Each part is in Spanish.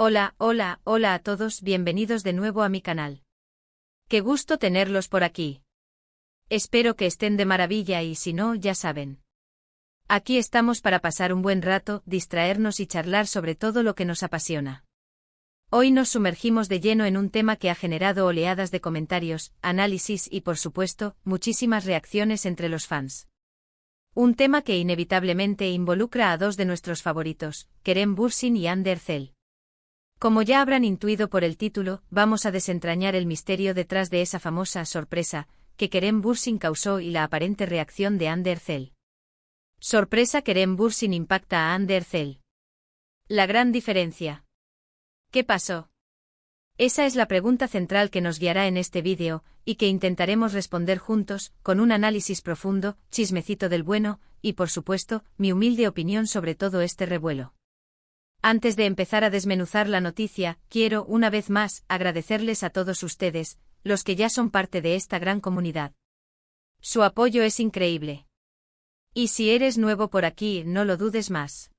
Hola, hola, hola a todos, bienvenidos de nuevo a mi canal. Qué gusto tenerlos por aquí. Espero que estén de maravilla y si no, ya saben. Aquí estamos para pasar un buen rato, distraernos y charlar sobre todo lo que nos apasiona. Hoy nos sumergimos de lleno en un tema que ha generado oleadas de comentarios, análisis y por supuesto, muchísimas reacciones entre los fans. Un tema que inevitablemente involucra a dos de nuestros favoritos, Kerem Bürsin y Hande Erçel. Como ya habrán intuido por el título, vamos a desentrañar el misterio detrás de esa famosa sorpresa que Kerem Bürsin causó y la aparente reacción de Hande Erçel. Sorpresa: Kerem Bürsin impacta a Hande Erçel. La gran diferencia. ¿Qué pasó? Esa es la pregunta central que nos guiará en este vídeo, y que intentaremos responder juntos, con un análisis profundo, chismecito del bueno, y por supuesto, mi humilde opinión sobre todo este revuelo. Antes de empezar a desmenuzar la noticia, quiero, una vez más, agradecerles a todos ustedes, los que ya son parte de esta gran comunidad. Su apoyo es increíble. Y si eres nuevo por aquí, no lo dudes más.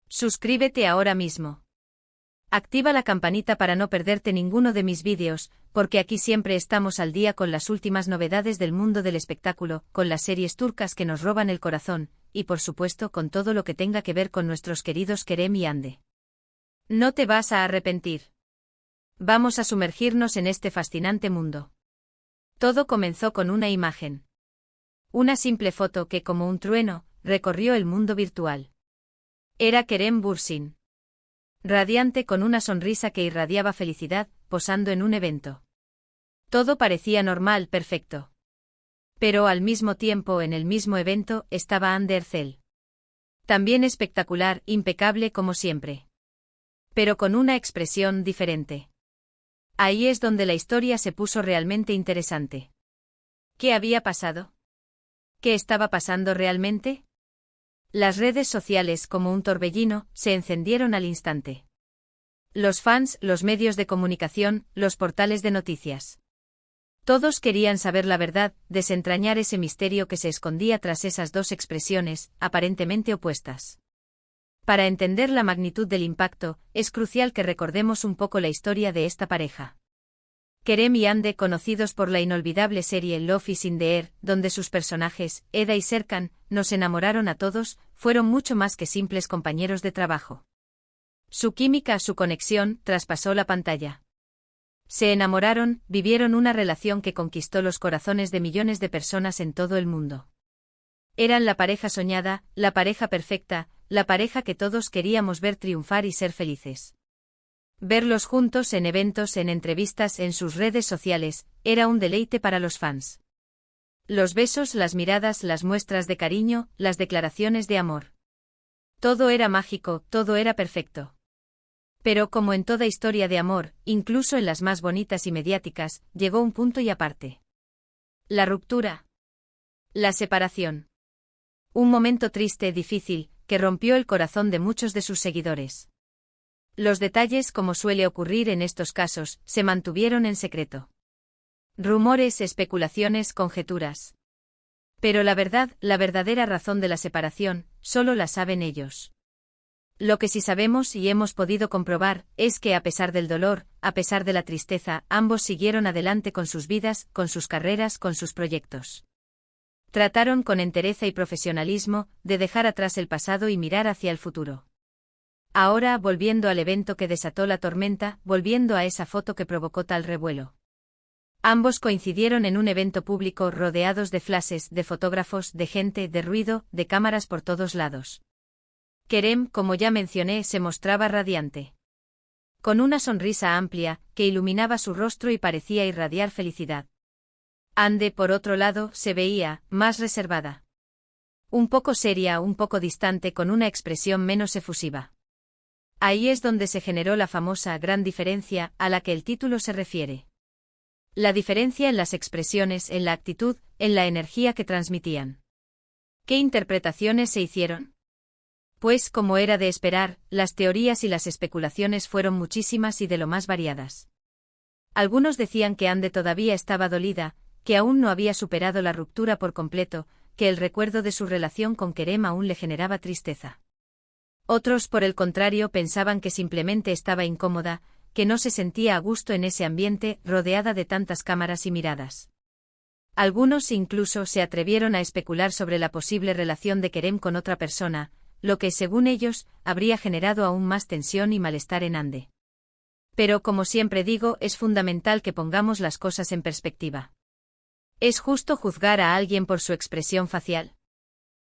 Suscríbete ahora mismo. Activa la campanita para no perderte ninguno de mis vídeos, porque aquí siempre estamos al día con las últimas novedades del mundo del espectáculo, con las series turcas que nos roban el corazón, y por supuesto con todo lo que tenga que ver con nuestros queridos Kerem y Hande. No te vas a arrepentir. Vamos a sumergirnos en este fascinante mundo. Todo comenzó con una imagen. Una simple foto que, como un trueno, recorrió el mundo virtual. Era Kerem Bürsin. Radiante, con una sonrisa que irradiaba felicidad, posando en un evento. Todo parecía normal, perfecto. Pero al mismo tiempo, en el mismo evento, estaba Hande Erçel. También espectacular, impecable como siempre. Pero con una expresión diferente. Ahí es donde la historia se puso realmente interesante. ¿Qué había pasado? ¿Qué estaba pasando realmente? Las redes sociales, como un torbellino, se encendieron al instante. Los fans, los medios de comunicación, los portales de noticias. Todos querían saber la verdad, desentrañar ese misterio que se escondía tras esas dos expresiones, aparentemente opuestas. Para entender la magnitud del impacto, es crucial que recordemos un poco la historia de esta pareja. Kerem y Hande, conocidos por la inolvidable serie Love is in the Air, donde sus personajes, Eda y Serkan, nos enamoraron a todos, fueron mucho más que simples compañeros de trabajo. Su química, su conexión, traspasó la pantalla. Se enamoraron, vivieron una relación que conquistó los corazones de millones de personas en todo el mundo. Eran la pareja soñada, la pareja perfecta, la pareja que todos queríamos ver triunfar y ser felices. Verlos juntos en eventos, en entrevistas, en sus redes sociales, era un deleite para los fans. Los besos, las miradas, las muestras de cariño, las declaraciones de amor. Todo era mágico, todo era perfecto. Pero como en toda historia de amor, incluso en las más bonitas y mediáticas, llegó un punto y aparte. La ruptura. La separación. Un momento triste, difícil, que rompió el corazón de muchos de sus seguidores. Los detalles, como suele ocurrir en estos casos, se mantuvieron en secreto. Rumores, especulaciones, conjeturas. Pero la verdad, la verdadera razón de la separación, solo la saben ellos. Lo que sí sabemos y hemos podido comprobar, es que a pesar del dolor, a pesar de la tristeza, ambos siguieron adelante con sus vidas, con sus carreras, con sus proyectos. Trataron con entereza y profesionalismo, de dejar atrás el pasado y mirar hacia el futuro. Ahora, volviendo al evento que desató la tormenta, volviendo a esa foto que provocó tal revuelo. Ambos coincidieron en un evento público rodeados de flashes, de fotógrafos, de gente, de ruido, de cámaras por todos lados. Kerem, como ya mencioné, se mostraba radiante. Con una sonrisa amplia, que iluminaba su rostro y parecía irradiar felicidad. Hande, por otro lado, se veía, más reservada. Un poco seria, un poco distante, con una expresión menos efusiva. Ahí es donde se generó la famosa gran diferencia, a la que el título se refiere. La diferencia en las expresiones, en la actitud, en la energía que transmitían. ¿Qué interpretaciones se hicieron? Pues, como era de esperar, las teorías y las especulaciones fueron muchísimas y de lo más variadas. Algunos decían que Hande todavía estaba dolida, que aún no había superado la ruptura por completo, que el recuerdo de su relación con Kerem aún le generaba tristeza. Otros, por el contrario, pensaban que simplemente estaba incómoda, que no se sentía a gusto en ese ambiente, rodeada de tantas cámaras y miradas. Algunos incluso se atrevieron a especular sobre la posible relación de Kerem con otra persona, lo que, según ellos, habría generado aún más tensión y malestar en Hande. Pero, como siempre digo, es fundamental que pongamos las cosas en perspectiva. ¿Es justo juzgar a alguien por su expresión facial?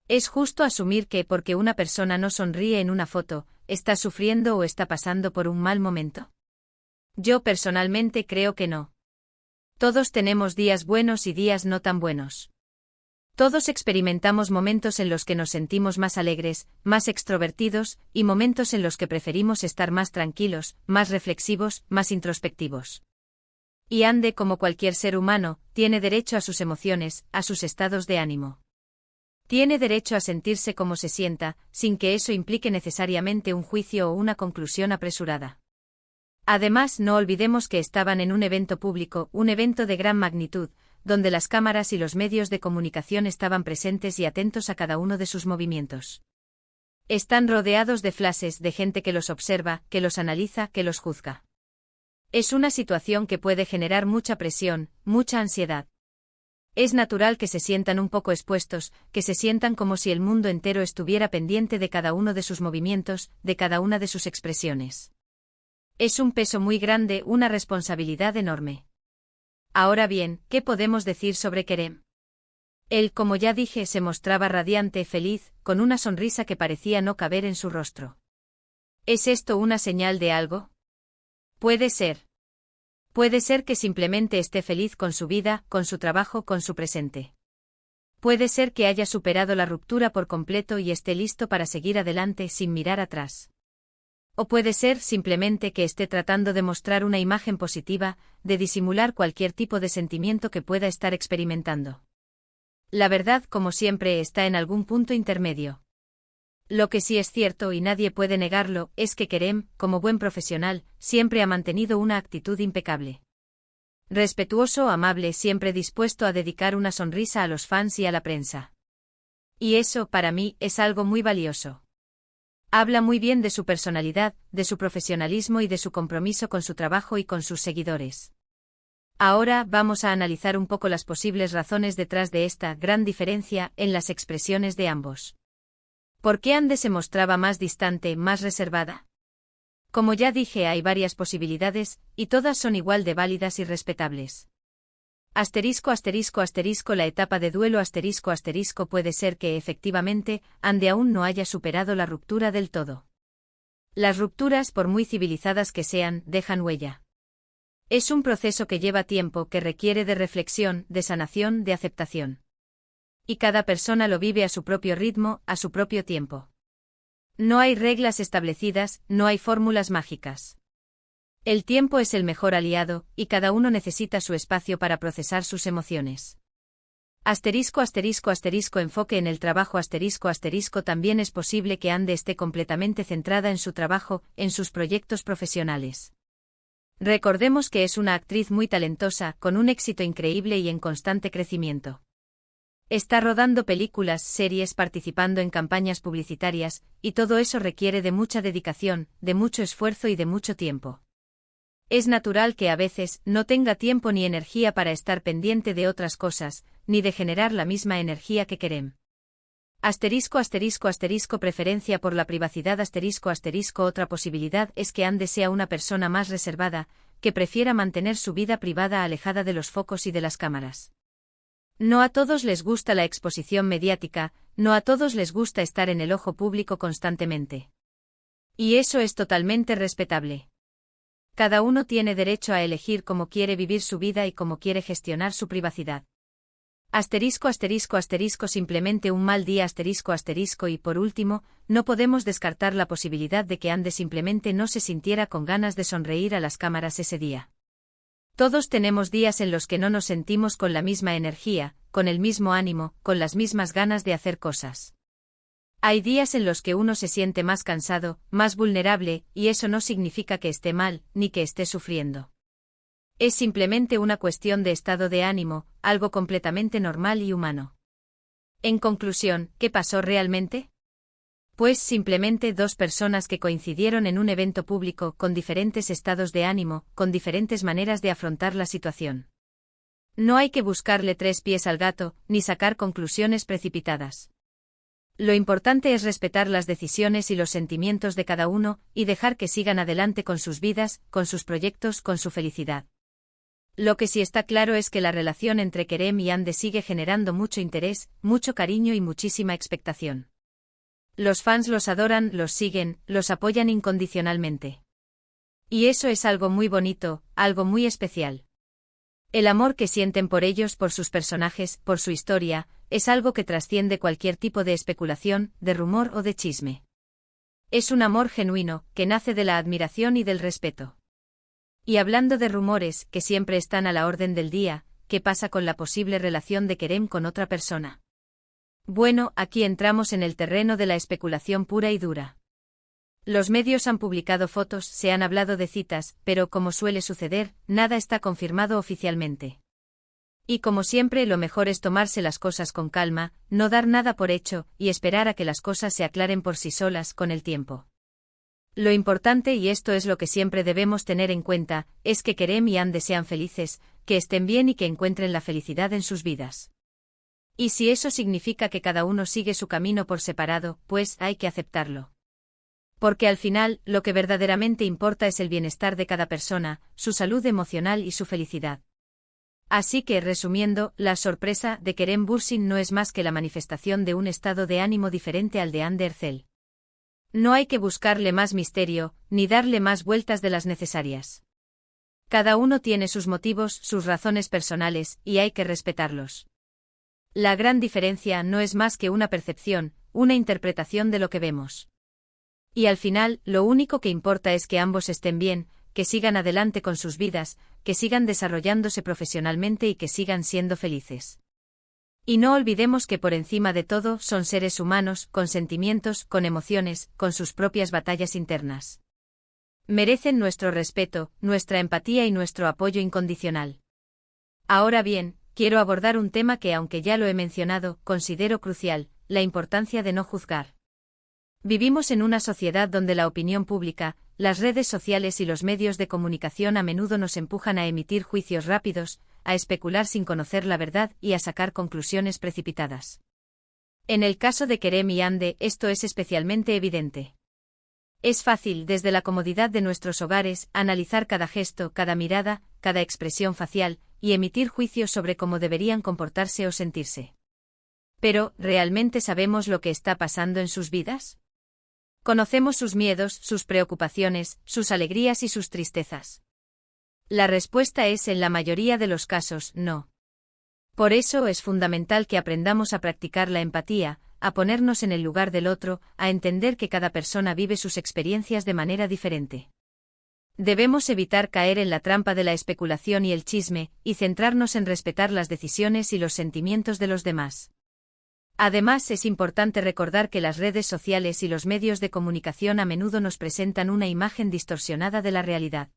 ¿Es justo asumir que, porque una persona no sonríe en una foto, está sufriendo o está pasando por un mal momento? Yo personalmente creo que no. Todos tenemos días buenos y días no tan buenos. Todos experimentamos momentos en los que nos sentimos más alegres, más extrovertidos, y momentos en los que preferimos estar más tranquilos, más reflexivos, más introspectivos. Y Hande, como cualquier ser humano, tiene derecho a sus emociones, a sus estados de ánimo. Tiene derecho a sentirse como se sienta, sin que eso implique necesariamente un juicio o una conclusión apresurada. Además, no olvidemos que estaban en un evento público, un evento de gran magnitud, donde las cámaras y los medios de comunicación estaban presentes y atentos a cada uno de sus movimientos. Están rodeados de flashes, de gente que los observa, que los analiza, que los juzga. Es una situación que puede generar mucha presión, mucha ansiedad. Es natural que se sientan un poco expuestos, que se sientan como si el mundo entero estuviera pendiente de cada uno de sus movimientos, de cada una de sus expresiones. Es un peso muy grande, una responsabilidad enorme. Ahora bien, ¿qué podemos decir sobre Kerem? Él, como ya dije, se mostraba radiante, feliz, con una sonrisa que parecía no caber en su rostro. ¿Es esto una señal de algo? Puede ser. Puede ser que simplemente esté feliz con su vida, con su trabajo, con su presente. Puede ser que haya superado la ruptura por completo y esté listo para seguir adelante sin mirar atrás. O puede ser simplemente que esté tratando de mostrar una imagen positiva, de disimular cualquier tipo de sentimiento que pueda estar experimentando. La verdad, como siempre, está en algún punto intermedio. Lo que sí es cierto, y nadie puede negarlo, es que Kerem, como buen profesional, siempre ha mantenido una actitud impecable. Respetuoso, amable, siempre dispuesto a dedicar una sonrisa a los fans y a la prensa. Y eso, para mí, es algo muy valioso. Habla muy bien de su personalidad, de su profesionalismo y de su compromiso con su trabajo y con sus seguidores. Ahora vamos a analizar un poco las posibles razones detrás de esta gran diferencia en las expresiones de ambos. ¿Por qué Hande se mostraba más distante, más reservada? Como ya dije, hay varias posibilidades, y todas son igual de válidas y respetables. Asterisco, asterisco, asterisco, la etapa de duelo, asterisco, asterisco, puede ser que efectivamente Hande aún no haya superado la ruptura del todo. Las rupturas, por muy civilizadas que sean, dejan huella. Es un proceso que lleva tiempo, que requiere de reflexión, de sanación, de aceptación. Y cada persona lo vive a su propio ritmo, a su propio tiempo. No hay reglas establecidas, no hay fórmulas mágicas. El tiempo es el mejor aliado, y cada uno necesita su espacio para procesar sus emociones. Asterisco, asterisco, asterisco, enfoque en el trabajo, asterisco, asterisco, también es posible que Hande esté completamente centrada en su trabajo, en sus proyectos profesionales. Recordemos que es una actriz muy talentosa, con un éxito increíble y en constante crecimiento. Está rodando películas, series, participando en campañas publicitarias, y todo eso requiere de mucha dedicación, de mucho esfuerzo y de mucho tiempo. Es natural que a veces no tenga tiempo ni energía para estar pendiente de otras cosas, ni de generar la misma energía que Kerem. Asterisco, asterisco, asterisco, preferencia por la privacidad, asterisco, asterisco, otra posibilidad es que Hande sea una persona más reservada, que prefiera mantener su vida privada alejada de los focos y de las cámaras. No a todos les gusta la exposición mediática, no a todos les gusta estar en el ojo público constantemente. Y eso es totalmente respetable. Cada uno tiene derecho a elegir cómo quiere vivir su vida y cómo quiere gestionar su privacidad. Asterisco, asterisco, asterisco, simplemente un mal día, asterisco, asterisco, y por último, no podemos descartar la posibilidad de que Hande simplemente no se sintiera con ganas de sonreír a las cámaras ese día. Todos tenemos días en los que no nos sentimos con la misma energía, con el mismo ánimo, con las mismas ganas de hacer cosas. Hay días en los que uno se siente más cansado, más vulnerable, y eso no significa que esté mal, ni que esté sufriendo. Es simplemente una cuestión de estado de ánimo, algo completamente normal y humano. En conclusión, ¿qué pasó realmente? Pues simplemente dos personas que coincidieron en un evento público con diferentes estados de ánimo, con diferentes maneras de afrontar la situación. No hay que buscarle tres pies al gato, ni sacar conclusiones precipitadas. Lo importante es respetar las decisiones y los sentimientos de cada uno, y dejar que sigan adelante con sus vidas, con sus proyectos, con su felicidad. Lo que sí está claro es que la relación entre Kerem y Hande sigue generando mucho interés, mucho cariño y muchísima expectación. Los fans los adoran, los siguen, los apoyan incondicionalmente. Y eso es algo muy bonito, algo muy especial. El amor que sienten por ellos, por sus personajes, por su historia, es algo que trasciende cualquier tipo de especulación, de rumor o de chisme. Es un amor genuino, que nace de la admiración y del respeto. Y hablando de rumores, que siempre están a la orden del día, ¿qué pasa con la posible relación de Kerem con otra persona? Bueno, aquí entramos en el terreno de la especulación pura y dura. Los medios han publicado fotos, se han hablado de citas, pero como suele suceder, nada está confirmado oficialmente. Y como siempre, lo mejor es tomarse las cosas con calma, no dar nada por hecho, y esperar a que las cosas se aclaren por sí solas con el tiempo. Lo importante, y esto es lo que siempre debemos tener en cuenta, es que Kerem y Hande sean felices, que estén bien y que encuentren la felicidad en sus vidas. Y si eso significa que cada uno sigue su camino por separado, pues hay que aceptarlo. Porque al final, lo que verdaderamente importa es el bienestar de cada persona, su salud emocional y su felicidad. Así que, resumiendo, la sorpresa de Kerem Bürsin no es más que la manifestación de un estado de ánimo diferente al de Hande Erçel. No hay que buscarle más misterio, ni darle más vueltas de las necesarias. Cada uno tiene sus motivos, sus razones personales, y hay que respetarlos. La gran diferencia no es más que una percepción, una interpretación de lo que vemos. Y al final, lo único que importa es que ambos estén bien, que sigan adelante con sus vidas, que sigan desarrollándose profesionalmente y que sigan siendo felices. Y no olvidemos que por encima de todo son seres humanos, con sentimientos, con emociones, con sus propias batallas internas. Merecen nuestro respeto, nuestra empatía y nuestro apoyo incondicional. Ahora bien, quiero abordar un tema que, aunque ya lo he mencionado, considero crucial: la importancia de no juzgar. Vivimos en una sociedad donde la opinión pública, las redes sociales y los medios de comunicación a menudo nos empujan a emitir juicios rápidos, a especular sin conocer la verdad y a sacar conclusiones precipitadas. En el caso de Kerem y Hande, esto es especialmente evidente. Es fácil, desde la comodidad de nuestros hogares, analizar cada gesto, cada mirada, cada expresión facial, y emitir juicios sobre cómo deberían comportarse o sentirse. Pero, ¿realmente sabemos lo que está pasando en sus vidas? ¿Conocemos sus miedos, sus preocupaciones, sus alegrías y sus tristezas? La respuesta es, en la mayoría de los casos, no. Por eso es fundamental que aprendamos a practicar la empatía, a ponernos en el lugar del otro, a entender que cada persona vive sus experiencias de manera diferente. Debemos evitar caer en la trampa de la especulación y el chisme, y centrarnos en respetar las decisiones y los sentimientos de los demás. Además, es importante recordar que las redes sociales y los medios de comunicación a menudo nos presentan una imagen distorsionada de la realidad.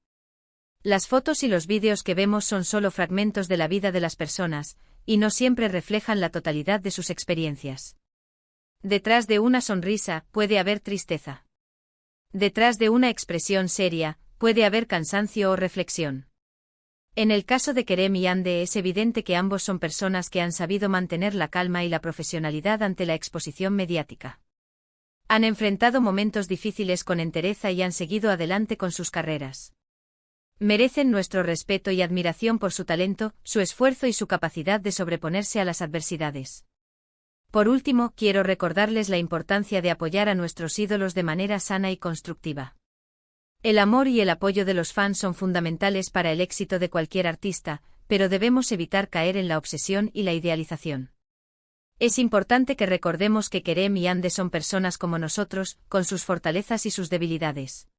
Las fotos y los vídeos que vemos son solo fragmentos de la vida de las personas, y no siempre reflejan la totalidad de sus experiencias. Detrás de una sonrisa, puede haber tristeza. Detrás de una expresión seria, puede haber cansancio o reflexión. En el caso de Kerem y Hande es evidente que ambos son personas que han sabido mantener la calma y la profesionalidad ante la exposición mediática. Han enfrentado momentos difíciles con entereza y han seguido adelante con sus carreras. Merecen nuestro respeto y admiración por su talento, su esfuerzo y su capacidad de sobreponerse a las adversidades. Por último, quiero recordarles la importancia de apoyar a nuestros ídolos de manera sana y constructiva. El amor y el apoyo de los fans son fundamentales para el éxito de cualquier artista, pero debemos evitar caer en la obsesión y la idealización. Es importante que recordemos que Kerem y Hande son personas como nosotros, con sus fortalezas y sus debilidades.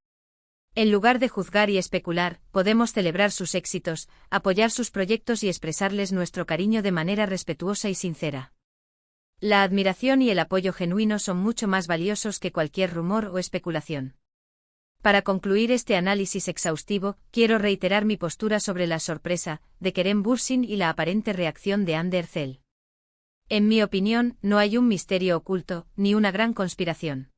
En lugar de juzgar y especular, podemos celebrar sus éxitos, apoyar sus proyectos y expresarles nuestro cariño de manera respetuosa y sincera. La admiración y el apoyo genuino son mucho más valiosos que cualquier rumor o especulación. Para concluir este análisis exhaustivo, quiero reiterar mi postura sobre la sorpresa de Kerem Bürsin y la aparente reacción de Hande Erçel. En mi opinión, no hay un misterio oculto, ni una gran conspiración.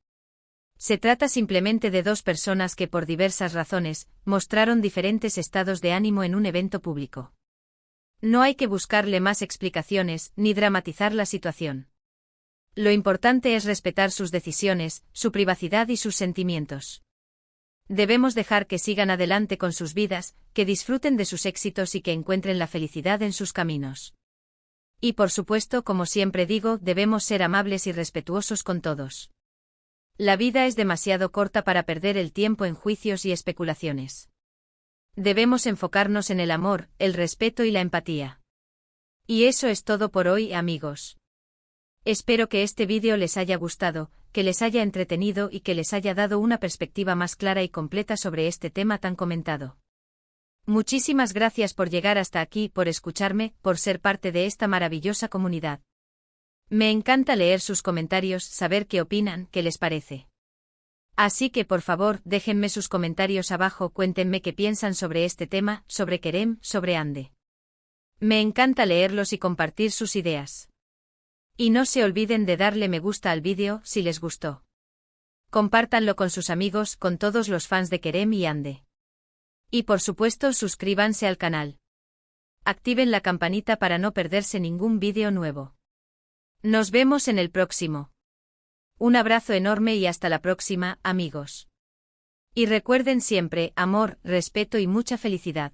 Se trata simplemente de dos personas que por diversas razones, mostraron diferentes estados de ánimo en un evento público. No hay que buscarle más explicaciones, ni dramatizar la situación. Lo importante es respetar sus decisiones, su privacidad y sus sentimientos. Debemos dejar que sigan adelante con sus vidas, que disfruten de sus éxitos y que encuentren la felicidad en sus caminos. Y por supuesto, como siempre digo, debemos ser amables y respetuosos con todos. La vida es demasiado corta para perder el tiempo en juicios y especulaciones. Debemos enfocarnos en el amor, el respeto y la empatía. Y eso es todo por hoy, amigos. Espero que este vídeo les haya gustado, que les haya entretenido y que les haya dado una perspectiva más clara y completa sobre este tema tan comentado. Muchísimas gracias por llegar hasta aquí, por escucharme, por ser parte de esta maravillosa comunidad. Me encanta leer sus comentarios, saber qué opinan, qué les parece. Así que por favor, déjenme sus comentarios abajo, cuéntenme qué piensan sobre este tema, sobre Kerem, sobre Hande. Me encanta leerlos y compartir sus ideas. Y no se olviden de darle me gusta al vídeo, si les gustó. Compártanlo con sus amigos, con todos los fans de Kerem y Hande. Y por supuesto suscríbanse al canal. Activen la campanita para no perderse ningún vídeo nuevo. Nos vemos en el próximo. Un abrazo enorme y hasta la próxima, amigos. Y recuerden siempre, amor, respeto y mucha felicidad.